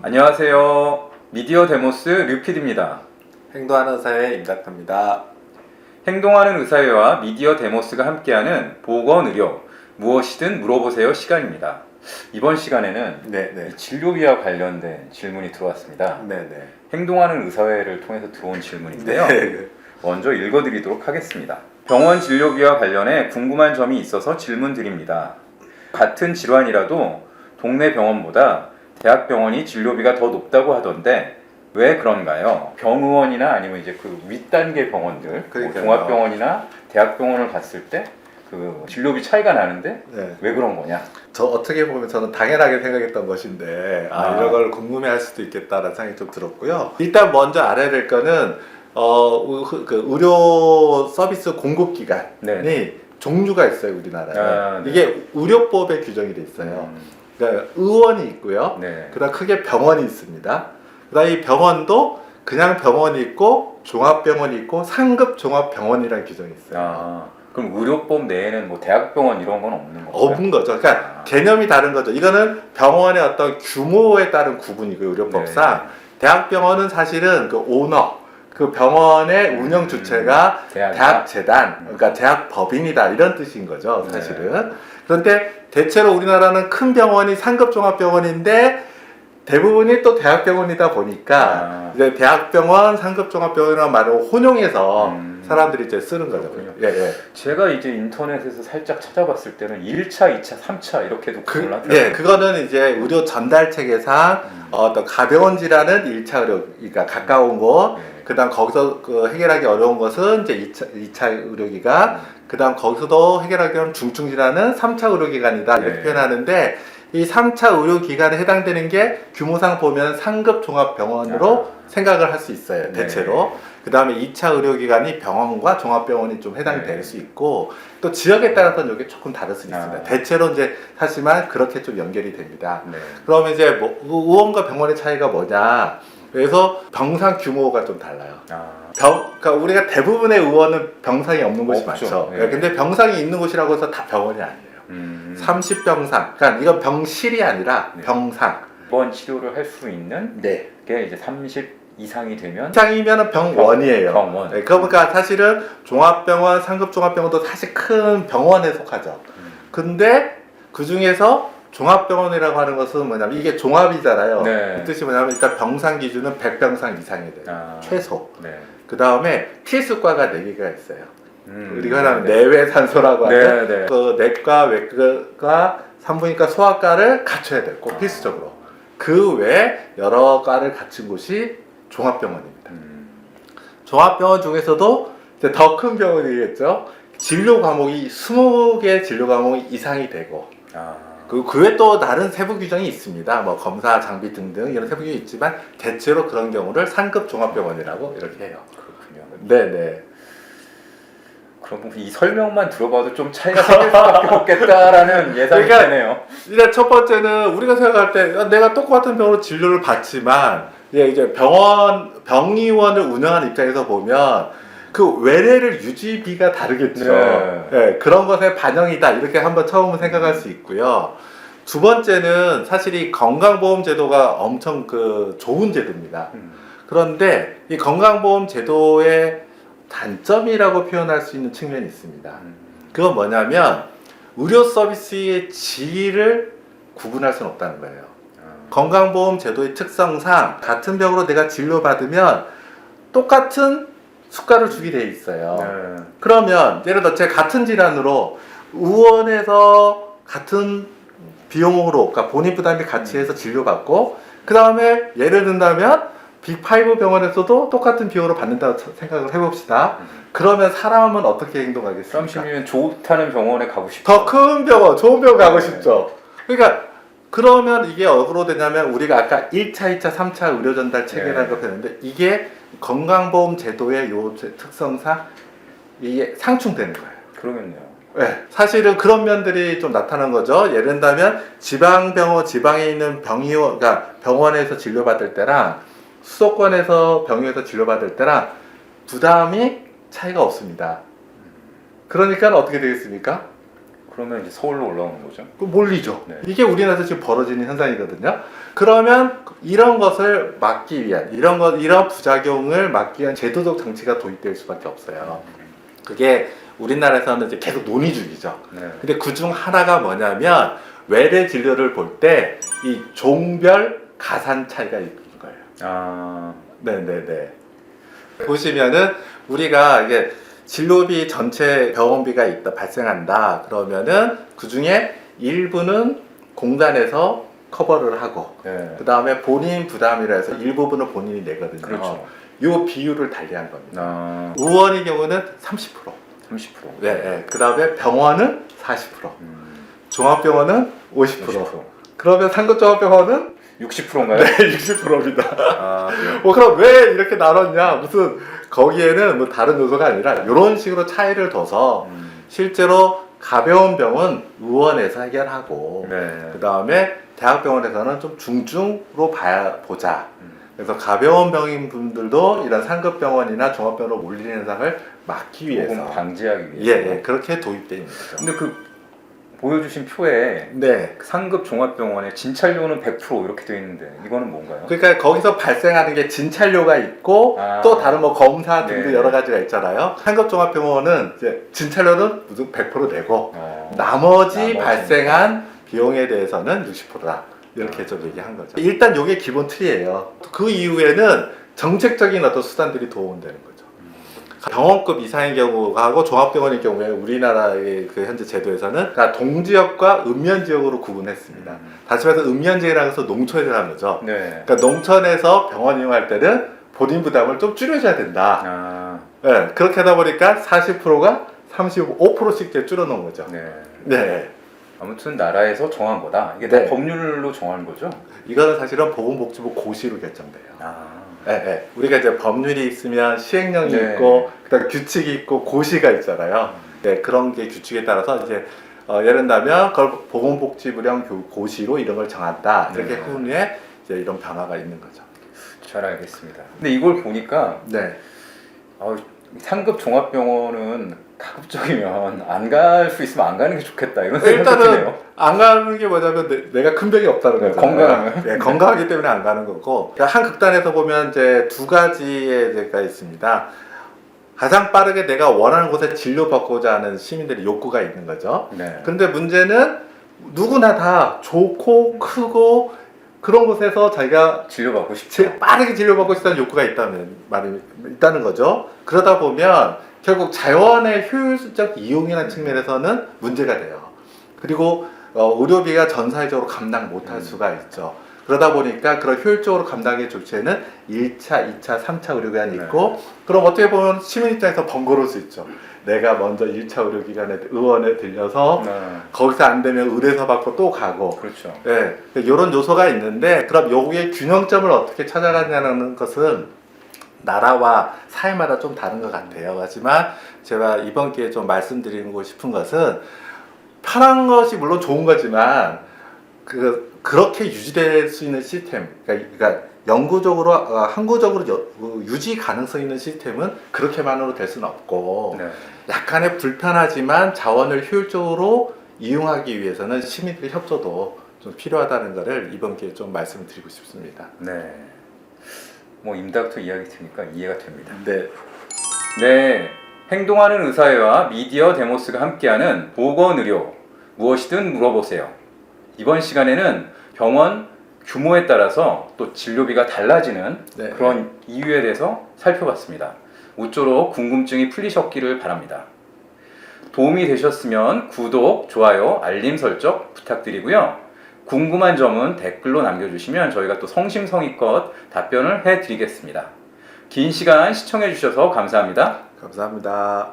안녕하세요. 미디어 데모스 류피드입니다. 행동하는 의사의 임닥터입니다. 행동하는 의사회와 미디어 데모스가 함께하는 보건의료, 무엇이든 물어보세요 시간입니다. 이번 시간에는 네네. 이 진료비와 관련된 질문이 들어왔습니다. 네네. 행동하는 의사회를 통해서 들어온 질문인데요. 네. 먼저 읽어드리도록 하겠습니다. 병원 진료비와 관련해 궁금한 점이 있어서 질문드립니다. 같은 질환이라도 동네 병원보다 대학병원이 진료비가 더 높다고 하던데 왜 그런가요? 병의원이나 아니면 이제 그 윗단계 병원들, 뭐 그러니까요. 종합병원이나 대학병원을 갔을 때 그 진료비 차이가 나는데 네. 왜 그런 거냐? 저 어떻게 보면 저는 당연하게 생각했던 것인데 이런 걸 궁금해할 수도 있겠다라는 생각이 좀 들었고요. 일단 먼저 알아야 될 거는 그 의료 서비스 공급 기관이 네. 종류가 있어요, 우리나라에. 네. 이게 의료법에 규정이 돼 있어요. 그러니까 의원이 있고요. 네. 그다음 크게 병원이 있습니다. 그다음 이 병원도 그냥 병원이 있고 종합병원이 있고 상급 종합병원이라는 규정이 있어요. 그럼 의료법 내에는 뭐 대학병원 이런 건 없는 건가요? 없는 거죠. 그러니까 개념이 다른 거죠. 이거는 병원의 어떤 규모에 따른 구분이고 의료법상 대학병원은 사실은 그 오너, 그 병원의 운영 주체가 대학재단, 그러니까 대학법인이다 이런 뜻인 거죠. 사실은. 그런데 대체로 우리나라는 큰 병원이 상급 종합병원인데 대부분이 또 대학병원이다 보니까 이제 대학병원, 상급종합병원이라는 말을 혼용해서 사람들이 이제 쓰는 거죠. 예. 제가 이제 인터넷에서 살짝 찾아봤을 때는 1차, 2차, 3차 이렇게도 구분을 하더라고요. 예, 그거는 이제 의료 전달 체계상 어떤 가벼운 질환은 1차 의료, 그러니까 가까운 곳, 그다음 거기서 그 해결하기 어려운 것은 이제 2차 의료기관, 그다음 거기서도 해결하기 어려운 중증 질환은 3차 의료기관이다 이렇게 표현하는데. 이 3차 의료기관에 해당되는 게 규모상 보면 상급 종합병원으로 생각을 할 수 있어요. 대체로. 그 다음에 2차 의료기관이 병원과 종합병원이 좀 해당될 수 있고 또 지역에 따라서는 이게 조금 다를 수 있습니다. 대체로 이제 하지만 그렇게 좀 연결이 됩니다. 그러면 이제 뭐 의원과 병원의 차이가 뭐냐? 그래서 병상 규모가 좀 달라요. 그러니까 우리가 대부분의 의원은 병상이 없는 곳이 많죠. 근데 병상이 있는 곳이라고 해서 다 병원이 아니에요. 30병상, 그러니까 이건 병실이 아니라 병상. 이번 치료를 할 수 있는 게 이제 30 이상이 되면 이상이면 병원이에요. 병원. 그러니까 사실은 종합병원, 상급종합병원도 사실 큰 병원에 속하죠. 근데 그 중에서 종합병원이라고 하는 것은 뭐냐면 이게 종합이잖아요. 그 뜻이 뭐냐면 일단 병상 기준은 100병상 이상이 돼요. 최소. 그 다음에 필수과가 4개가 있어요. 우리가 하면 내외산소라고 하는 그 내과, 외과, 산부인과, 소아과를 갖춰야 돼요. 꼭 필수적으로. 그 외에 여러 과를 갖춘 곳이 종합병원입니다. 종합병원 중에서도 더 큰 병원이겠죠. 진료 과목이 20개 진료 과목이 이상이 되고 그 외에 또 다른 세부 규정이 있습니다. 뭐 검사 장비 등등 이런 세부 규정이 있지만 대체로 그런 경우를 상급 종합병원이라고 이렇게 해요. 그렇군요. 네네. 그럼 이 설명만 들어봐도 좀 차이가 생길 수밖에 없겠다라는 예상이 되네요. 일단 첫 번째는 우리가 생각할 때 내가 똑같은 병으로 진료를 받지만 이제 병의원을 운영하는 입장에서 보면 그 외래를 유지비가 다르겠죠. 그런 것에 반영이다 이렇게 한번 처음은 생각할 수 있고요. 두 번째는 사실 이 건강보험 제도가 엄청 그 좋은 제도입니다. 그런데 이 건강보험 제도의 단점이라고 표현할 수 있는 측면이 있습니다. 그건 뭐냐면 의료 서비스의 질을 구분할 수는 없다는 거예요. 건강보험 제도의 특성상 같은 병으로 내가 진료받으면 똑같은 수가를 주게 돼 있어요. 그러면 예를 들어 제가 같은 질환으로 의원에서 같은 비용으로, 그러니까 본인 부담이 같이 해서 진료받고 그 다음에 예를 든다면 빅5 병원에서도 똑같은 비용으로 받는다고 생각을 해봅시다. 그러면 사람은 어떻게 행동하겠습니까? 사람이면 좋다는 병원에 가고 싶죠. 더 큰 병원, 좋은 병원 가고 싶죠. 그러니까 그러면 이게 어디로 되냐면 우리가 아까 1차, 2차, 3차 의료 전달 체계라는 걸 했는데 이게 건강보험 제도의 요 특성상 이게 상충되는 거예요. 그러겠네요. 사실은 그런 면들이 좀 나타난 거죠. 예를 들면 지방병원, 지방에 있는 병의원, 그러니까 병원에서 진료받을 때랑 수도권에서 병원에서 진료받을 때랑 부담이 차이가 없습니다. 그러니까 어떻게 되겠습니까? 그러면 이제 서울로 올라오는 거죠. 그 몰리죠. 네. 이게 우리나라에서 지금 벌어지는 현상이거든요. 그러면 이런 것을 막기 위한 이런 부작용을 막기 위한 제도적 장치가 도입될 수밖에 없어요. 그게 우리나라에서는 이제 계속 논의 중이죠. 네. 근데 그 중 하나가 뭐냐면 외래 진료를 볼 때 이 종별 가산 차이가 있는 거예요. 아, 네네네. 보시면은 우리가 이게 진료비 전체 병원비가 발생한다 그러면은 그 중에 일부는 공단에서 커버를 하고 네. 그 다음에 본인 부담이라 해서 일부분을 본인이 내거든요. 그렇죠. 요 비율을 달리한 겁니다. 아, 의원의 경우는 30%. 30%. 네, 네. 그 다음에 병원은 40%. 종합병원은 50%. 그러면 상급종합병원은 60%인가요? 네, 60%입니다. 아, 그래요? 그럼 왜 이렇게 나눴냐? 무슨 거기에는 뭐 다른 요소가 아니라 이런 식으로 차이를 둬서 실제로 가벼운 병은 의원에서 해결하고 네. 그 다음에 대학병원에서는 좀 중증으로 보자. 그래서 가벼운 병인 분들도 이런 상급병원이나 종합병원으로 몰리는 현상을 막기 위해서 조금 방지하기 위해서. 예, 그렇게 도입되어 있는 거죠. 근데 그 보여주신 표에 네. 상급 종합병원에 진찰료는 100% 이렇게 되어 있는데 이거는 뭔가요? 그러니까 거기서 발생하는 게 진찰료가 있고 아. 또 다른 뭐 검사 등등 네. 여러 가지가 있잖아요. 상급종합병원은 이제 진찰료는 무슨 100% 내고 나머지 나머지는. 발생한 비용에 대해서는 60%다. 이렇게 좀 얘기한 거죠. 일단 이게 기본 틀이에요. 그 이후에는 정책적인 어떤 수단들이 도움되는 거죠. 병원급 이상의 경우하고 종합병원의 경우에 우리나라의 그 현재 제도에서는 그러니까 동지역과 읍면지역으로 구분했습니다. 다시 말해서 읍면지역이라는 것은 농촌에 대한 거죠. 네. 그러니까 농촌에서 병원 이용할 때는 본인 부담을 좀 줄여줘야 된다. 아, 네, 그렇게 하다 보니까 40%가 35%씩 이제 줄여놓은 거죠. 네. 네. 아무튼 나라에서 정한 거다. 이게 네. 다 법률로 정한 거죠? 이거는 사실은 보건복지부 고시로 결정돼요. 아, 네, 네. 우리가 이제 법률이 있으면 시행령이 네. 있고 그다음 규칙이 있고 고시가 있잖아요. 네, 그런 게 규칙에 따라서 이제 예를 들면 그걸 보건복지부령 고시로 이런 걸 정한다. 이렇게 네. 후에 이제 이런 변화가 있는 거죠. 잘 알겠습니다. 근데 이걸 보니까 네. 상급 종합병원은 가급적이면 안 갈 수 있으면 안 가는 게 좋겠다 이런 생각이 일단은 드네요. 안 가는 게 뭐냐면 내가 큰 병이 없다는 네, 거죠. 건강하면. 네, 건강하기 때문에 안 가는 거고. 그러니까 한 극단에서 보면 이제 두 가지의 제가 있습니다. 가장 빠르게 내가 원하는 곳에 진료받고자 하는 시민들의 욕구가 있는 거죠. 네. 그런데 문제는 누구나 다 좋고 크고 그런 곳에서 자기가 진료받고 싶죠. 제일 빠르게 진료받고 싶다는 욕구가 있다는 거죠. 그러다 보면 결국 자원의 효율적 이용이라는 측면에서는 문제가 돼요. 그리고 의료비가 전 사회적으로 감당 못할 수가 있죠. 그러다 보니까 그런 효율적으로 감당의 조치에는 1차, 2차, 3차 의료기관이 있고 그럼 어떻게 보면 시민 입장에서 번거로울 수 있죠. 내가 먼저 1차 의료기관에 의원에 들려서 거기서 안 되면 의뢰서 받고 또 가고 그렇죠. 네, 이런 요소가 있는데 그럼 여기에 균형점을 어떻게 찾아가냐는 것은 나라와 사회마다 좀 다른 것 같아요. 하지만 제가 이번 기회에 좀 말씀드리고 싶은 것은 편한 것이 물론 좋은 거지만 그렇게 유지될 수 있는 시스템, 그러니까 영구적으로 항구적으로 유지 가능성 있는 시스템은 그렇게만으로 될 수는 없고 네. 약간의 불편하지만 자원을 효율적으로 이용하기 위해서는 시민들의 협조도 좀 필요하다는 것을 이번 기회에 좀 말씀드리고 싶습니다. 네. 뭐 임닥터 이야기 들으니까 이해가 됩니다. 네. 네. 행동하는 의사회와 미디어 데모스가 함께하는 보건의료 무엇이든 물어보세요. 이번 시간에는 병원 규모에 따라서 또 진료비가 달라지는 네. 그런 이유에 대해서 살펴봤습니다. 모쪼록 궁금증이 풀리셨기를 바랍니다. 도움이 되셨으면 구독, 좋아요, 알림 설정 부탁드리고요. 궁금한 점은 댓글로 남겨주시면 저희가 또 성심성의껏 답변을 해드리겠습니다. 긴 시간 시청해주셔서 감사합니다. 감사합니다.